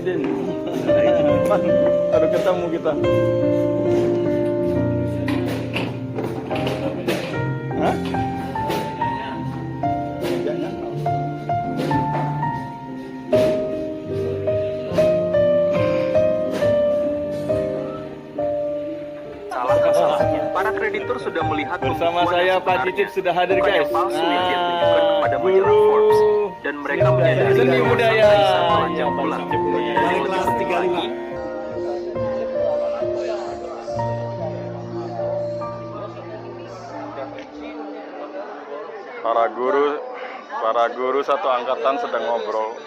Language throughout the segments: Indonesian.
Presiden. Baru ketemu kita. Hah? Jangan. Salah kasusnya, para kreditur sudah melihat Bersama pembukuan saya yang Pak sebenarnya, Cicip sudah hadir bukan guys. yang palsu yang dia tunjukkan kepada majalah Guru Forbes, dan mereka menyadari seni bahwa budaya sang Kaisar ya melancang Pak pulang. Cicip nih. Dan yang lebih Kelas penting 35. lagi, Para guru satu angkatan sedang ngobrol.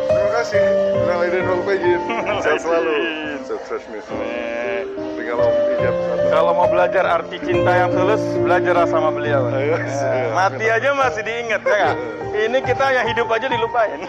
Terima kasih. Kenal Aiden Walpegin. Sehat selalu. Sukses mission. Tinggal Om Ijab. Kalau mau belajar arti cinta yang tulus, belajar sama beliau. Ayo, Mati aja masih diingat ya nggak? Ini kita yang hidup aja dilupain.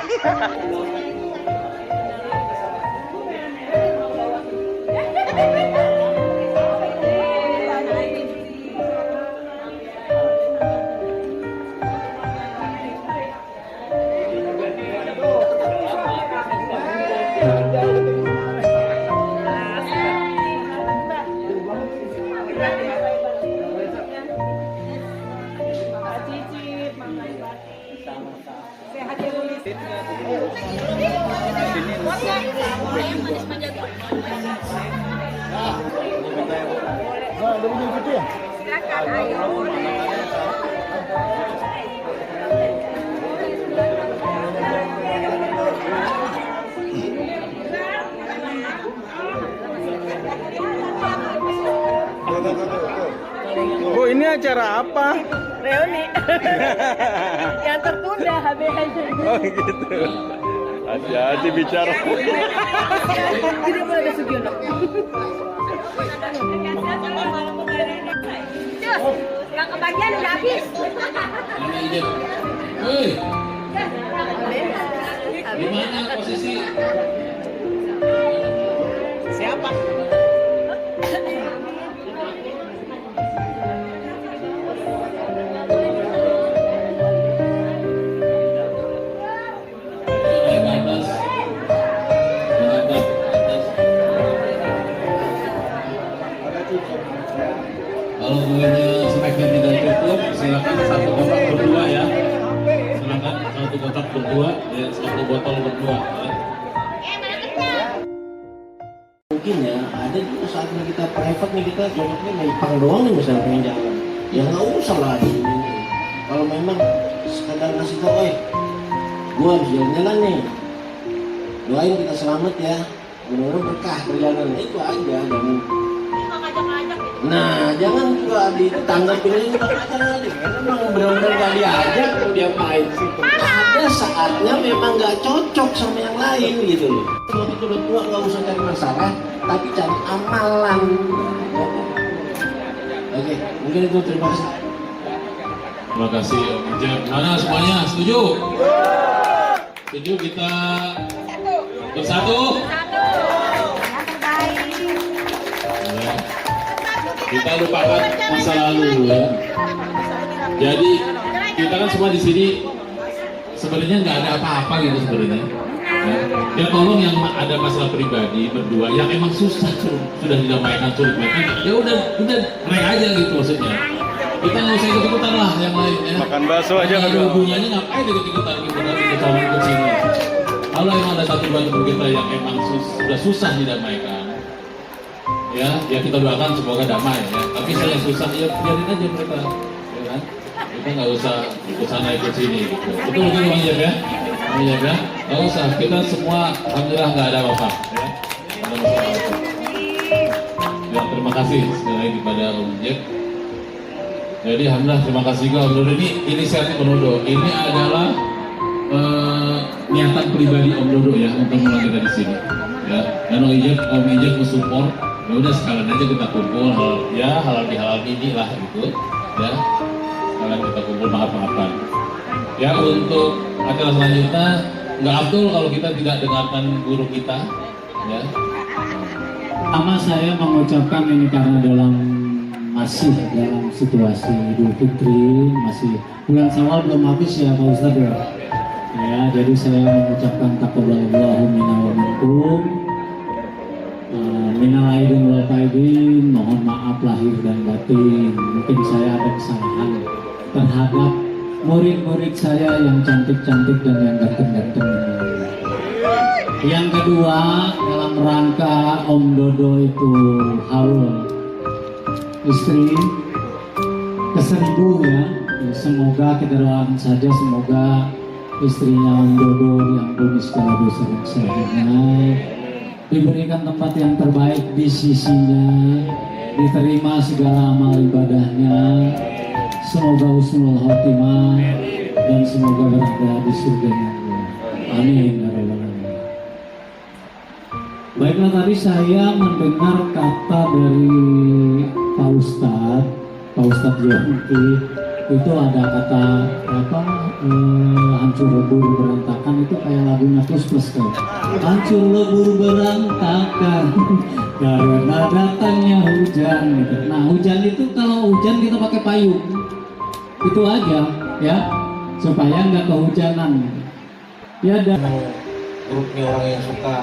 Bu, ini acara apa? Reuni yang tertunda HBH. Oh gitu. Hati-hati bicara. Tidak boleh ada Sugiono. Cus, yang kebagian udah habis. Hei, di mana posisi? Siapa? Naik ke atas. Menghadap ke atas. Kalau buahnya semakin tidak cukup, silakan satu kotak berdua ya. Silakan satu kotak berdua, ya satu botol berdua. Ya. Mungkin ya ada juga saatnya kita private nih, kita contohnya main doang nih misalnya pengen jalan ya nggak usah lah di sini. Kalau memang sekadar ngasih tau gua harus jalan-jalan nih, doain kita selamat ya, mudah-mudahan berkah perjalanan, itu aja. Nah jangan juga ditanggapin aja udah aja deh, karena memang benar-benar gak diajak dia main sih. Ada saatnya memang gak cocok sama yang lain gitu loh. Kalau kita udah tua gak usah cari masalah, tapi cari amalan. Oke, mungkin itu, terima kasih. Terima kasih Om Ijab. Mana semuanya setuju? Setuju kita bersatu. Boleh. Kita lupakan masa lalu ya. Jadi kita kan semua di sini sebenarnya nggak ada apa-apa gitu sebenarnya. Ya tolong yang ada masalah pribadi berdua yang emang susah sudah didamaikan sulit mereka, ya udah mereka aja gitu maksudnya. Kita nggak usah ikut-ikutan lah yang lain ya. Makan bakso aja nggak nggak ada dong. hubungannya, ngapain ikut-ikutan gitu dari ke sana ke sini. Kalau emang ada satu dua teman kita yang emang sudah susah didamaikan, ya kita doakan semoga damai ya. Tapi saya yang susah ya biarin aja mereka, ya kan? Kita nggak usah naik ke sini. Gitu. Betul begitu Bang Ijab ya, Bang Ijab ya. Nggak usah. Kita semua alhamdulillah nggak ada apa-apa. Ya. Ada masalah. Ya, terima kasih sekali lagi kepada Om Ijab. Jadi alhamdulillah terima kasih juga Om Dodo. Ini inisiatif Om Dodo. Ini adalah niatan pribadi Om Dodo ya untuk mulai kita di sini. Ya, dan Om Ijab mensupport. Ya udah sekalian aja kita kumpul halal bihalal ini lah gitu. Ya, sekalian kita kumpul maaf-maafan. Ya untuk acara selanjutnya nggak afdol kalau kita tidak dengarkan guru kita. Ya. Pertama saya mengucapkan ini karena masih dalam situasi Idul Fitri, masih bulan Syawal belum habis ya Pak Ustadz ya. Ya, jadi saya mengucapkan taqabbalallahu minna wa minkum. Minal aidin wal faidin, mohon maaf lahir dan batin. Mungkin saya ada kesalahan terhadap murid-murid saya yang cantik-cantik dan yang ganteng-ganteng. Yang kedua, dalam rangka Om Dodo itu haul istri ke-1000 ya. Semoga kita doakan saja semoga istrinya Om Dodo diampuni segala dosa-dosanya, diberikan tempat yang terbaik di sisinya, diterima segala amal ibadahnya, semoga husnul khotimah dan semoga berada di surganya. Amin ya rabbal alamin. Baiklah, tadi saya mendengar kata dari Pak Ustadz Johanti, itu ada kata hancur lebur berantakan, itu kayak lagunya Plus kan. Hancur lebur berantakan karena datangnya hujan gitu. Nah hujan itu kalau hujan kita pakai payung, itu aja ya supaya nggak kehujanan. Ya dan grupnya orang yang suka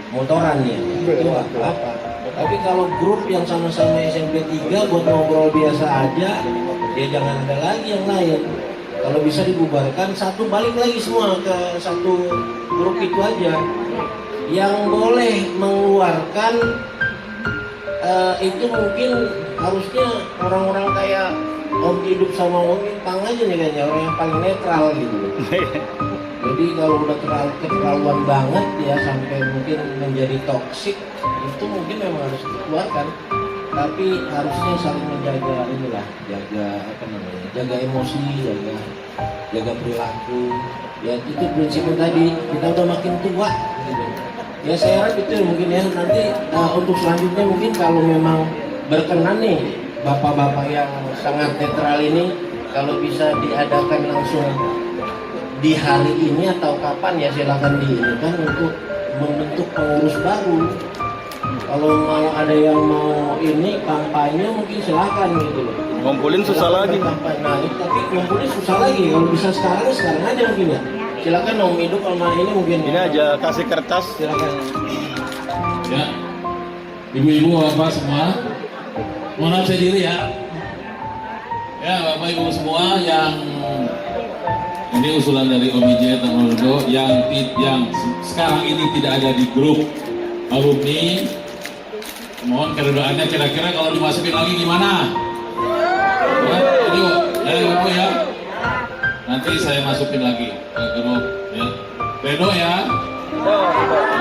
motoran ya, itu nggak apa-apa. Tapi kalau grup yang sama-sama SMP 3 buat ngobrol biasa aja, ya jangan ada lagi yang lain. Kalau bisa dibubarkan, satu balik lagi semua ke satu grup itu aja. Yang boleh mengeluarkan itu mungkin harusnya orang-orang kayak Om Hidup sama Om Ipang aja nih kayaknya, orang yang paling netral gitu. Jadi kalau udah keterlaluan banget ya sampai mungkin menjadi toksik, itu mungkin memang harus dikeluarkan. Tapi harusnya saling menjaga inilah, jaga emosi, jaga perilaku. Ya itu prinsipnya tadi, kita udah makin tua gitu. Ya saya harap itu mungkin ya nanti untuk selanjutnya mungkin kalau memang berkenan nih bapak-bapak yang sangat netral ini, kalau bisa diadakan langsung di hari ini atau kapan ya silakan diinikan untuk membentuk pengurus baru. Kalau mau ada yang mau ini kampanye mungkin silakan gitu loh. Ngumpulin susah lagi. Kampanye, nah, tapi ngumpulin susah lagi. Kalau bisa sekarang aja mungkin ya. Silakan Om Hidup sama ini mungkin. Ini aja kasih kertas. Silakan. Ya, ibu-ibu, bapak semua, mohon maaf saya diri ya. Ya, bapak ibu semua yang ini usulan dari Om Ijab dan Om Dodo yang sekarang ini tidak ada di grup alumni. Mohon keredoannya, kira-kira kalau dimasukin lagi gimana? Ya, ini Ibu ya. Nanti saya masukin lagi ke grup ya. Redo ya.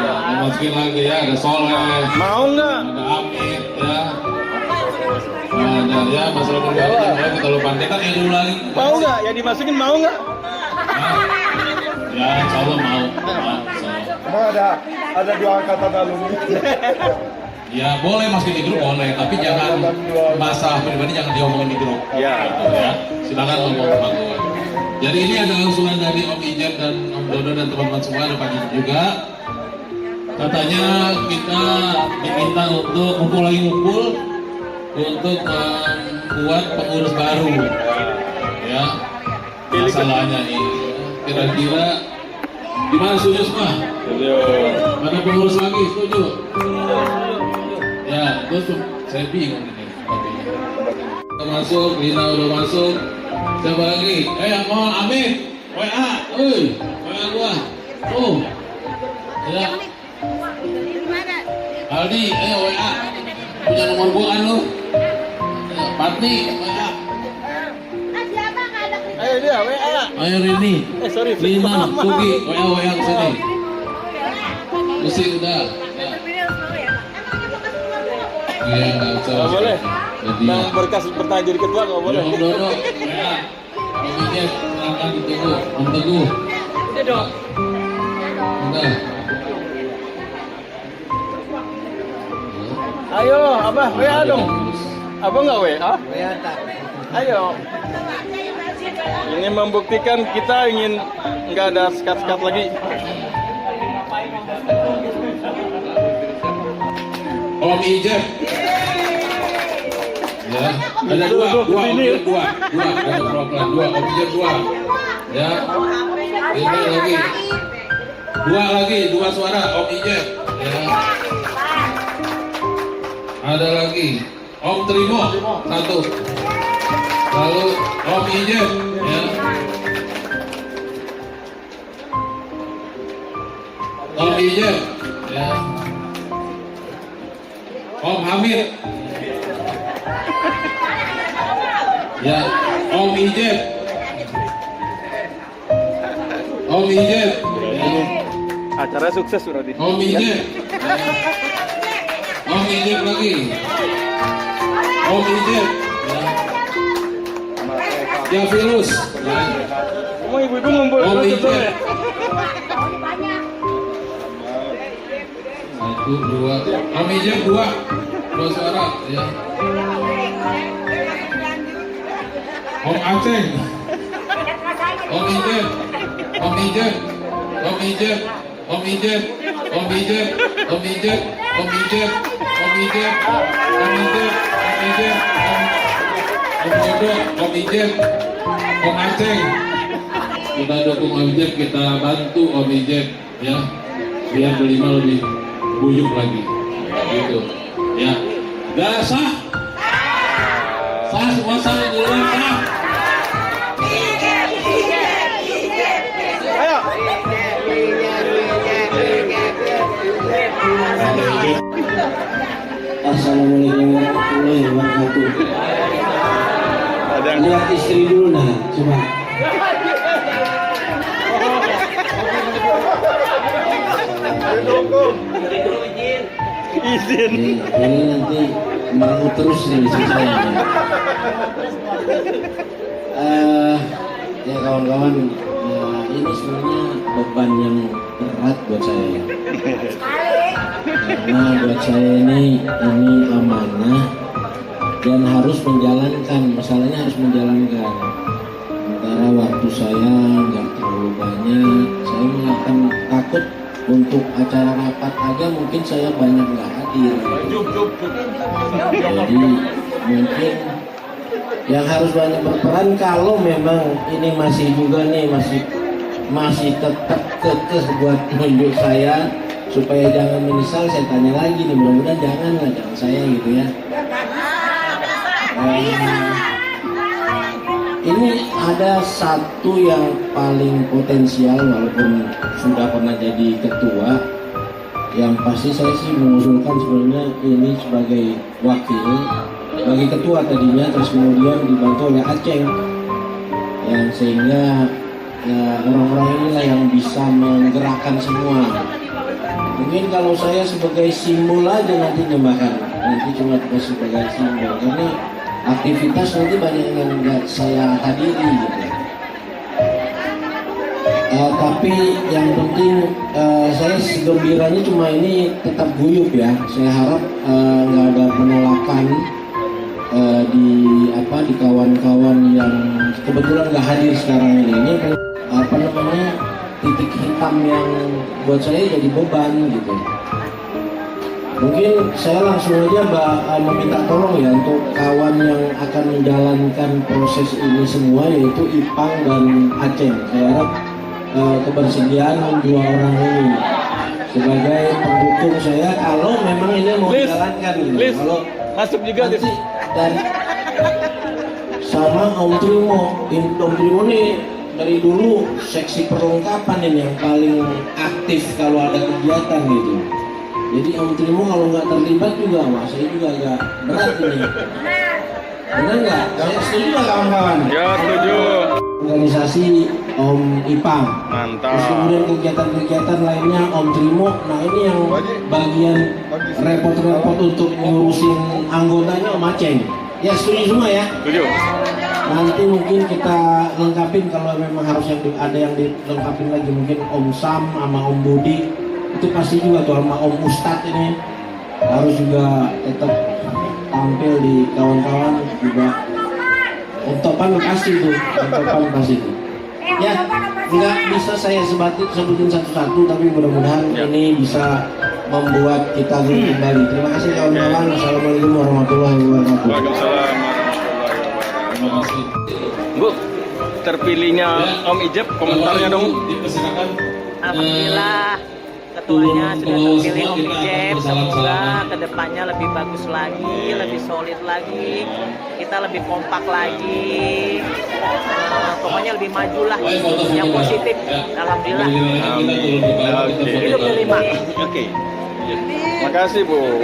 Ya, dimasukin lagi ya, ada Soleh. Mau nggak? Ada Amit ya. Ada ya masalah pribadi yang kita lupa kan dulu lagi. Mau nggak? Ya dimasukin mau nggak? Ya, insya Allah mau. Emang ada 2 angkatan alumni. Ya boleh masukin di grup boleh, tapi jangan masalah pribadi jangan diomongin di grup. Ya. Gitu, ya. Silakan ngomong sama gue. Jadi ini ada usulan dari Om Ijab dan Om Dodo dan teman-teman semua, ada Pak Ijab juga. Katanya kita diminta untuk ngumpul untuk membuat pengurus baru. Ya. Masalahnya ini kira-kira gimana, setuju semua? Mana pengurus lagi setuju? Ya, terus saya bingung ini. Udah masuk, Lina udah masuk. Siapa lagi? Yang mau Amit, WA, WA gua. Oh, ya. Gimana? Aldi, ayo WA. Punya nomor gua kan lu? Ayo, Patni, WA. Siapa nggak ada kerja? Ayo dia, WA. Ayo Rini. Sorry, Lina, Sugi, WA ke sini. Mesti udah. Ya. Ini harus mau ya? Iya, nggak usah. Nggak boleh. Jadi, Bang berkas bertanya jadi ketua nggak boleh. Om Dodo, WA. Om Ijek, silakan ditunggu. Om Teguh. Udah dong. Udah. Ayo, Abah, WA dong. Abah nggak WA? Ayo. Ini membuktikan kita ingin nggak ada sekat-sekat lagi. Om Ijek. Ya, ada dua, Om Ijek dua, ada perwakilan dua, Om Ijek dua. Ya, ini lagi, dua suara, Om Ijek. Ya. Ada lagi, Om Trimo, satu. Lalu Om Ijek, ya. Om Ijek, ya. Om Hamid, ya. Om Ijek, Om Ijek, ya. Acara sukses berarti. Om Ijek, Om Ijek lagi, Om Ijek, ya. Ya virus, ya. Emang ibu-ibu ngumpul Om terus Ijek. ya? Satu, dua, Om Ijek dua suara, ya. Om Aceh, Om Ijek, Om Ijek, Om Ijek, Om Ijek, Om Ijek, Om Ijek, Om Ijek, Om Ijek, Om Ijek, Om Ijek, Om Dodo, Om Ijek, Om Aceh. Kita dukung Om Ijek, kita bantu Om Ijek, ya, biar berlima lebih buyuk lagi, gitu, ya. Dah sah, semua sah di luar sah. Ayo. Assalamualaikum warahmatullahi wabarakatuh. Ada yang Lihat istri dulu nah, coba. izin. Ini nanti mau terus nih istri saya. Ya kawan-kawan, ya ini sebenarnya beban yang berat buat saya. Karena buat saya ini amanah dan harus menjalankan, masalahnya harus menjalankan. Sementara waktu saya nggak terlalu banyak, saya malah akan takut untuk acara rapat aja mungkin saya banyak nggak hadir. Jadi mungkin yang harus banyak berperan kalau memang ini masih juga nih masih tetap kekeh buat menunjuk saya supaya jangan menyesal. Saya tanya lagi nih, mudah-mudahan jangan saya gitu ya. Ini ada satu yang paling potensial walaupun sudah pernah jadi ketua, yang pasti saya sih mengusulkan sebenarnya ini sebagai wakil bagi ketua tadinya, terus kemudian dibantu oleh Aceh, yang sehingga ya, orang-orang inilah yang bisa menggerakkan semua. Mungkin kalau saya sebagai simbol aja nantinya, bahkan nanti cuma sebagai simbol, karena aktivitas nanti banyak yang nggak saya hadiri gitu. Tapi yang penting saya segembiranya cuma ini tetap guyup ya. Saya harap nggak ada penolakan di kawan-kawan yang kebetulan nggak hadir sekarang ini. Ini apa namanya, titik hitam yang buat saya jadi beban gitu. Mungkin saya langsung aja meminta tolong ya untuk kawan yang akan menjalankan proses ini semua, yaitu Ipang dan Aceh. Saya harap kebersediaan dua orang ini sebagai pendukung saya kalau memang ini mau dijalankan gitu. Kalau Masuk juga nanti dan sama Om Trimo ini dari dulu seksi perlengkapan ini yang paling aktif kalau ada kegiatan gitu. Jadi Om Trimo kalau nggak terlibat juga, wah saya juga agak berat ini. Benar nggak? Saya setuju nggak kawan-kawan? Ya, setuju. Organisasi Om Ipang. Mantap. Terus kemudian kegiatan-kegiatan lainnya Om Trimo. Nah ini yang bagian repot-repot untuk ngurusin anggotanya Om Aceng. Ya setuju semua ya? Setuju. Nanti mungkin kita lengkapin kalau memang harus ada yang dilengkapin lagi, mungkin Om Sam sama Om Budi itu pasti juga tuh, sama Om Ustadz ini harus juga tetap tampil di kawan-kawan juga. Om Topan pasti tuh, Om Topan pasti tuh. Ya, nggak bisa saya sebutin satu-satu, tapi mudah-mudahan ini bisa membuat kita kembali. Terima kasih kawan-kawan. Assalamualaikum warahmatullahi wabarakatuh. Waalaikumsalam. Terima kasih. Bu, terpilihnya Om Ijab, komentarnya dong. Dipersilakan. Alhamdulillah ketuanya sudah terpilih Om Ijab. Semoga kedepannya lebih bagus lagi, lebih solid lagi, kita lebih kompak lagi, pokoknya lebih maju lah, yang positif. Alhamdulillah. Hidup delima. Oke. Makasih Bu.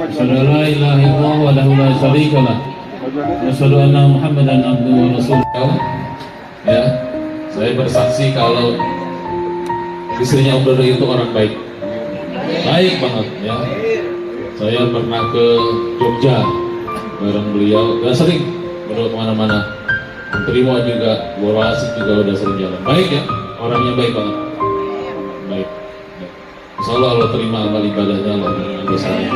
Asyhadu an la ilaha illallah wahdahu la syarika lah. Wa asyhadu anna Muhammadan abduhu wa rasuluh. Ya, saya bersaksi kalau istrinya Om Dodo itu orang baik. Baik banget ya. Saya pernah ke Jogja bareng beliau, dan sering kemana-mana. Om Trimo juga, Bu Rasid juga udah sering jalan. Baik ya, orangnya baik banget. Baik. Insya Allah Allah terima amal ibadahnya, Allah dengan dosanya.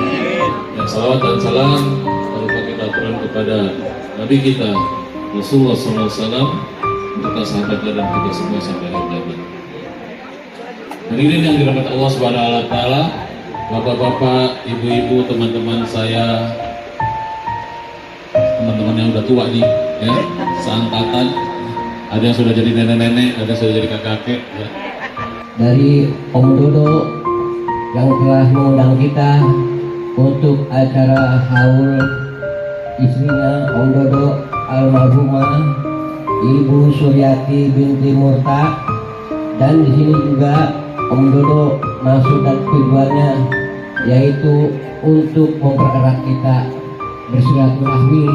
Yang salawat dan salam kalau kita aturan kepada Nabi kita Rasulullah SAW, untuk sahabatnya dan kita semua sampai akhir zaman. Hadirin yang dirahmati Allah Subhanahu wa Ta'ala, bapak-bapak, ibu-ibu, teman-teman saya, teman-teman yang udah tua nih, ya, seangkatan. Ada yang sudah jadi nenek-nenek, ada yang sudah jadi kakek-kakek. Ya. Dari Om Dodo yang telah mengundang kita untuk acara haul istrinya Om Dodo almarhumah Ibu Suryati binti Murta, dan di sini juga Om Dodo maksud dan tujuannya yaitu untuk mempererat kita bersilaturahmi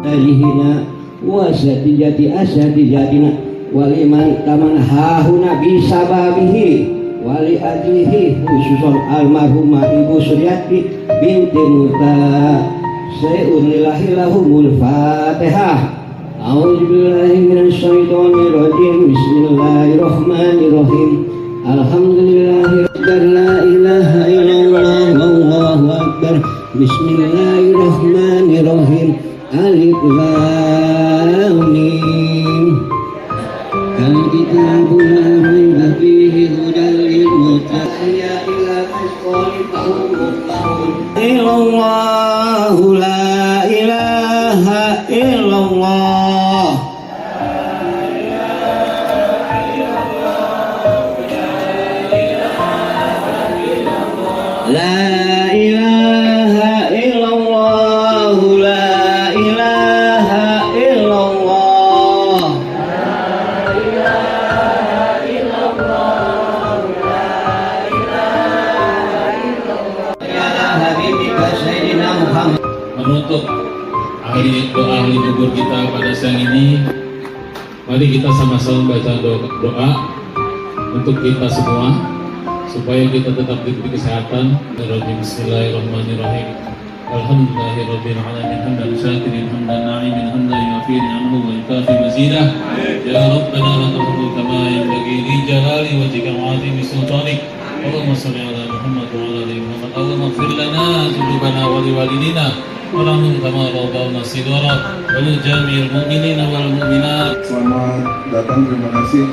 dalihina wasatijati asatijatina waliman taman hahuna bisababihi wali ajlihi khususon almarhumah Ibu Suryati binti Murta. Sa'ulillahi lahumul fatihah. A'udzubillahi minasyaitonirrajim. Bismillahirrahmanirrahim. Alhamdulillahi la ilaha illallah wallahu akbar. Bismillahirrahmanirrahim. Alif lam mim. Al-kitabu la raiba fihi hudal lil muttaqin ila asqalil qawm. Illallahu la ilaha illallah. La ilaha illallah. La ilaha illallah. Menutup ahli kubur kita pada siang ini, mari kita sama-sama baca doa untuk kita semua supaya kita tetap diberi kesehatan. Bismillahirrahmanirrahim. Alhamdulillahirabbil alamin hamdan syakirin hamdan na'imin hamdan yuwafi ni'amahu wa yukafi mazidah. Ya Rabbana la tahmil kama yanbaghi li jalali wajhika wa 'azimi sultanik. Allahumma shalli ala Muhammad wa ala ali Muhammad. Allahumma ighfir lana dzunubana wa liwalidina warhamhum kama rabbawna shighara wa lil jami'il mu'minina wal mu'minat. Selamat datang, terima kasih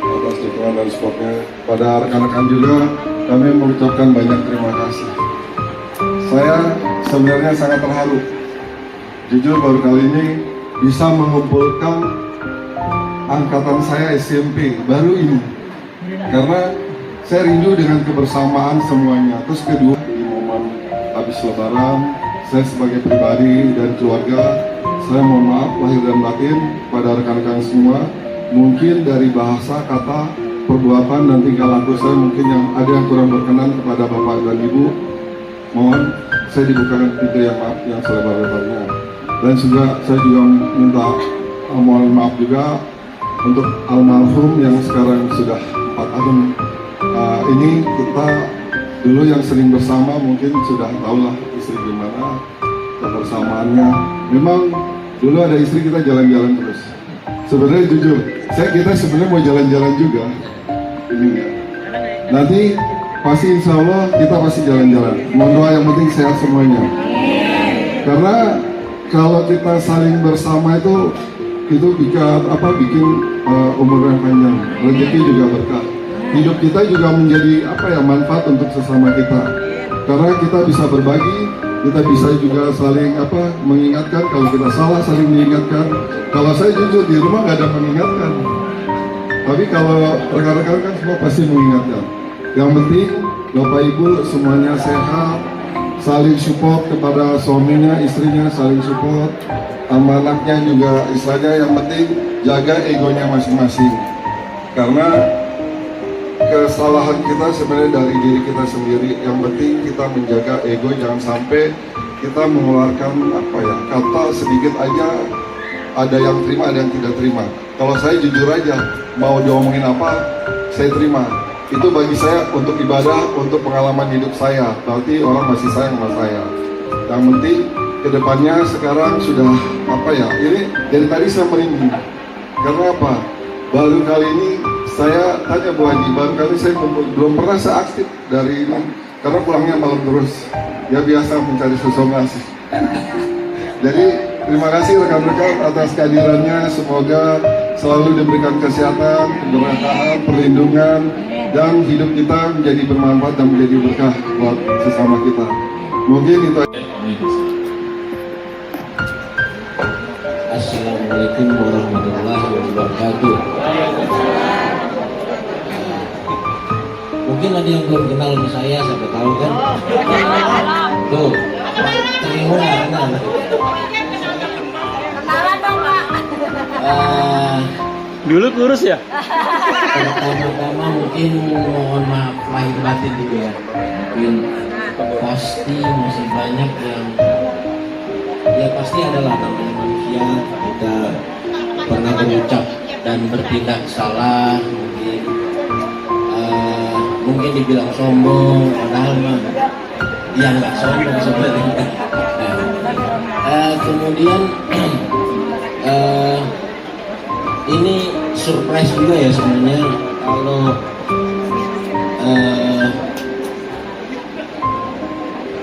atas dukungan dan supportnya. Pada rekan-rekan juga kami mengucapkan banyak terima kasih. Saya sebenarnya sangat terharu. Jujur baru kali ini bisa mengumpulkan angkatan saya SMP baru ini. Karena saya rindu dengan kebersamaan semuanya. Terus kedua, di momen habis lebaran, saya sebagai pribadi dan keluarga saya mohon maaf lahir dan batin pada rekan-rekan semua. Mungkin dari bahasa, kata, perbuatan dan tingkah laku saya mungkin yang ada yang kurang berkenan kepada Bapak dan Ibu. Mohon saya dibukakan pintu yang maaf yang selebar-lebarnya. Dan juga saya juga minta mohon maaf juga untuk almarhum yang sekarang sudah 4 tahun. Ini kita dulu yang sering bersama mungkin sudah tahulah istri gimana kebersamaannya. Memang dulu ada istri kita jalan-jalan terus. Sebenarnya jujur, kita sebenarnya mau jalan-jalan juga. Ini enggak. Nanti pasti insya Allah kita pasti jalan-jalan. Mohon doa yang penting sehat semuanya. Karena kalau kita saling bersama itu bikin umur yang panjang, rezeki juga berkah. Hidup kita juga menjadi manfaat untuk sesama kita. Karena kita bisa berbagi, kita bisa juga saling mengingatkan. Kalau kita salah saling mengingatkan. Kalau saya jujur di rumah nggak ada mengingatkan, tapi kalau rekan-rekan kan semua pasti mengingatkan. Yang penting Bapak Ibu semuanya sehat, saling support kepada suaminya, istrinya saling support, sama anaknya juga istilahnya. Yang penting jaga egonya masing-masing, karena kesalahan kita sebenarnya dari diri kita sendiri. Yang penting kita menjaga ego, jangan sampai kita mengeluarkan kata sedikit aja ada yang terima, ada yang tidak terima. Kalau saya jujur aja, mau diomongin apa saya terima. Itu bagi saya untuk ibadah, untuk pengalaman hidup saya. Berarti orang masih sayang sama saya. Yang penting kedepannya sekarang sudah ini dari tadi saya merinding. Karena apa? Baru kali ini saya tanya Bu Haji, baru kali saya belum pernah saya aktif dari ini. Karena pulangnya malam terus. Ya biasa mencari sosomasi. Jadi terima kasih rekan-rekan atas kehadirannya. Semoga selalu diberikan kesehatan, keberkahan, perlindungan, dan hidup kita menjadi bermanfaat dan menjadi berkah buat sesama kita. Mungkin itu. Assalamualaikum warahmatullahi wabarakatuh. Mungkin ada yang belum kenal sama saya, siapa tahu kan? Tuh, terima kenal. Kenalan dong, Pak. Dulu kurus ya? Pertama-tama mungkin mohon maaf lahir batin juga ya. Mungkin pasti masih banyak yang pasti adalah namanya manusia, kita pernah berucap dan bertindak salah, mungkin dibilang sombong, padahal mah ya nggak sombong sebenarnya. Kemudian ini surprise juga ya sebenarnya kalau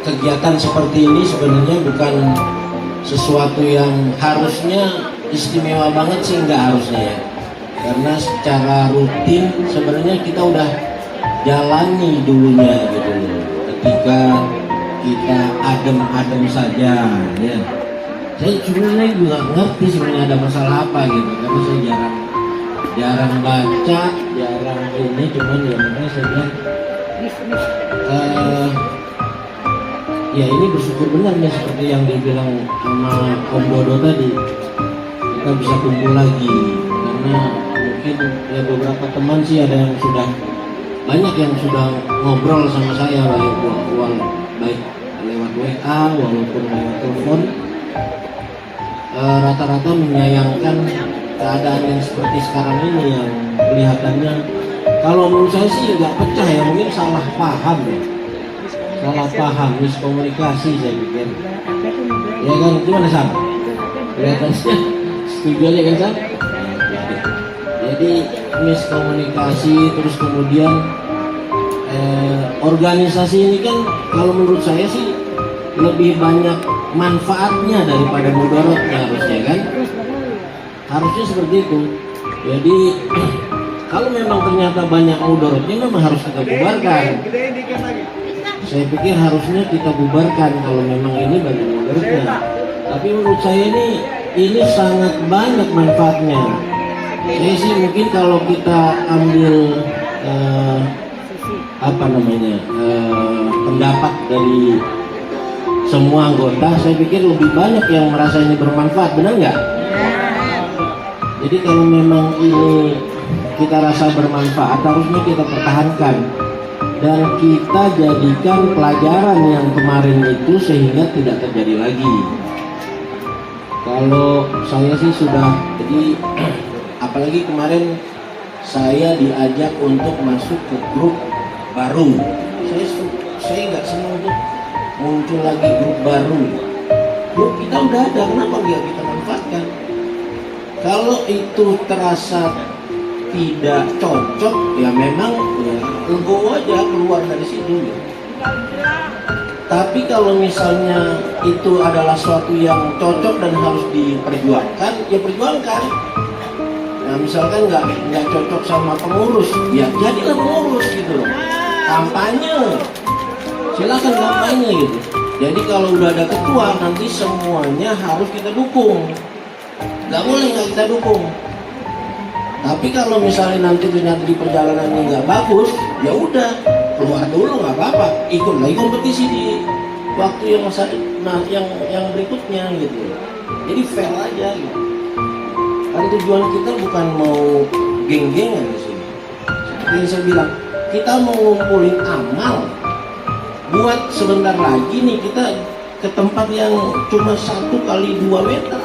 kegiatan seperti ini sebenarnya bukan sesuatu yang harusnya istimewa banget sih, nggak harusnya ya, karena secara rutin sebenarnya kita udah jalani dulunya gitu loh, ketika kita adem-adem saja ya. Saya sebenarnya juga ngerti sebenarnya ada masalah apa gitu, karena saya jarang baca, jarang ini, cuman ya makanya saya bilang ya ini bersyukur benar ya, seperti yang dibilang sama Om Dodo tadi, kita bisa kumpul lagi. Karena mungkin ya beberapa teman sih ada yang sudah banyak yang sudah ngobrol sama saya, baik lewat WA walaupun lewat telepon, rata-rata menyayangkan keadaan yang seperti sekarang ini yang kelihatannya, kalau menurut saya sih nggak pecah ya, mungkin salah paham ya. Salah paham, miskomunikasi saya pikir. Ya kan, gimana Sam? Kelihatannya setuju aja kan Sam? Jadi miskomunikasi, terus kemudian organisasi ini kan kalau menurut saya sih lebih banyak manfaatnya daripada mudaratnya harusnya kan? Harusnya seperti itu. Jadi kalau memang ternyata banyak mudaratnya, memang harus kita bubarkan. Saya pikir harusnya kita bubarkan kalau memang ini banyak mudaratnya. Tapi menurut saya ini sangat banyak manfaatnya. Saya sih mungkin kalau kita ambil pendapat dari semua anggota, saya pikir lebih banyak yang merasa ini bermanfaat, benar nggak? Jadi kalau memang ini kita rasa bermanfaat, harusnya kita pertahankan dan kita jadikan pelajaran yang kemarin itu sehingga tidak terjadi lagi. Kalau saya sih sudah, jadi apalagi kemarin saya diajak untuk masuk ke grup baru. Saya nggak senang untuk muncul lagi grup baru. Grup kita udah ada, kenapa nggak kita manfaatkan? Kalau itu terasa tidak cocok, ya memang ya legowo aja keluar dari situ. Ya. Tapi kalau misalnya itu adalah suatu yang cocok dan harus diperjuangkan, ya perjuangkan. Nah misalkan nggak cocok sama pengurus, ya jadilah pengurus gitu loh. Kampanye, silakan kampanye gitu. Jadi kalau udah ada ketua, nanti semuanya harus kita dukung. Nggak boleh nggak kita dukung. Tapi kalau misalnya nanti ternyata di perjalanannya nggak bagus, ya udah keluar dulu nggak apa-apa. Ikut lagi kompetisi di waktu yang yang berikutnya gitu. Jadi fair aja gitu. Karena tujuan kita bukan mau geng-gengan di sini. Seperti yang saya bilang, kita mau ngumpulin amal. Buat sebentar lagi nih kita ke tempat yang cuma 1 kali 2 meter.